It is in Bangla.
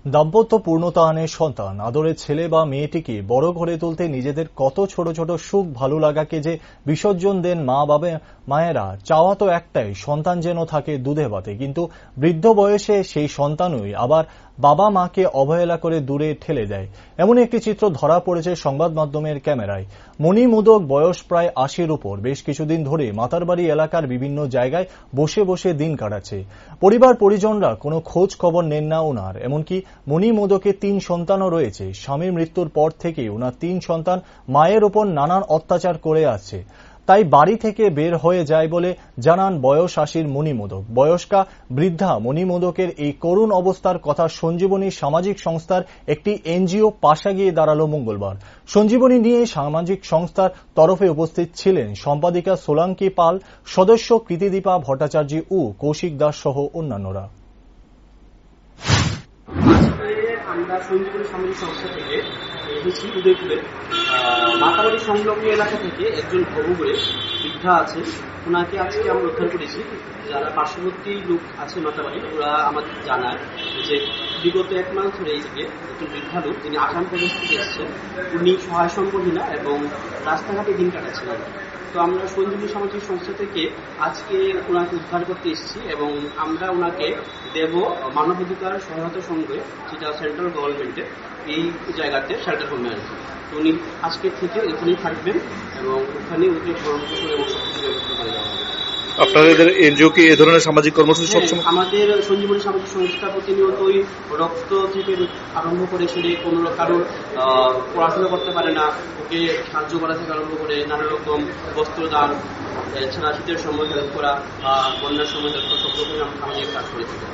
দাম্পত্য পূর্ণতা আনে সন্তান। আদরের ছেলে বা মেয়েটিকে বড় করে তুলতে নিজেদের কত ছোট ছোট সুখ ভালো লাগাকে যে বিসর্জন দেন মা বাবা মায়েরা। চাওয়া তো একটাই, সন্তান যেন থাকে দুধে ভাতে। কিন্তু বৃদ্ধ বয়সে সেই সন্তানই আবার বাবা মাকে অবহেলা করে দূরে ঠেলে দেয়। এমন একটি চিত্র ধরা পড়েছে সংবাদ মাধ্যমের ক্যামেরায়। মণি মোদক, বয়স প্রায় ৮০-র উপর, বেশ কিছুদিন ধরে মাতারবাড়ি এলাকার বিভিন্ন জায়গায় বসে বসে দিন কাটাচ্ছে। পরিবার পরিজনরা কোনো খোঁজ খবর নেন না ওনার। এমনকি মণি মোদকের ৩ সন্তানও রয়েছে। স্বামীর মৃত্যুর পর থেকে ওনার ৩ সন্তান মায়ের ওপর নানান অত্যাচার করে আসছে। তাই বাড়ি থেকে বের হয়ে যায় বলে জানান বয়স ৮০-র মণি মোদক। বয়স্কা বৃদ্ধা মণি মোদকের এই করুণ অবস্থার কথা সঞ্জীবনী সামাজিক সংস্থার একটি এনজিও পাশে গিয়ে দাঁড়ালো মঙ্গলবার। সঞ্জীবনী নিয়ে সামাজিক সংস্থার তরফে উপস্থিত ছিলেন সম্পাদিকা সোলাঙ্কি পাল, সদস্য কৃতিদীপা ভট্টাচার্য ও কৌশিক দাস সহ অন্যান্যরা। আমরা সঞ্জীবনী সামাজিক সংস্থা থেকে এসেছি উদয়পুরে। মাতাবাড়ি সংলগ্ন এলাকা থেকে একজন ভবঘুরে বৃদ্ধা আছেন, ওনাকে আজকে আমরা উদ্ধার করেছি। যারা পার্শ্ববর্তী লোক আছে মাতাবাড়ি, ওরা আমাদের জানায় যে বিগত 1 মাস ধরে এই থেকে একজন বৃদ্ধা লোক, যিনি আসাম প্রদেশ থেকে এসেছেন, উনি সহায় সম্পদহীনা এবং রাস্তাঘাটে দিন কাটাচ্ছিলেন। তো আমরা সঞ্জীবনী সামাজিক সংস্থা থেকে আজকে ওনাকে উদ্ধার করতে এসেছি এবং আমরা ওনাকে দেব মানবাধিকার সহায়তা সংঘে, যেটা সেন্ট্রাল গভর্নমেন্টের এই জায়গাতে শেল্টার হোমে আর কি। তো উনি আজকে থেকে এখানেই থাকবেন এবং ওখানে ওকে ভরণ পোষণ এবং সবকিছু ব্যবস্থা করে দেওয়া হবে। আপনাদের এনজিও কি এই ধরনের সামাজিক কর্মসূচি সবসময়? আমাদের সঞ্জীবনী সামাজিক সংস্থা প্রতিনিয়তই রক্ত থেকে আরম্ভ করে সেরে কোনো কারোর পড়াশোনা করতে পারে না, ওকে সাহায্য করা থেকে আরম্ভ করে নানা রকম বস্ত্রদান, এছাড়া শীতের সময় হেল্প করা বা বন্যার সময় হেল্প করা, সব রকমের সামাজিক কাজ করে থাকি।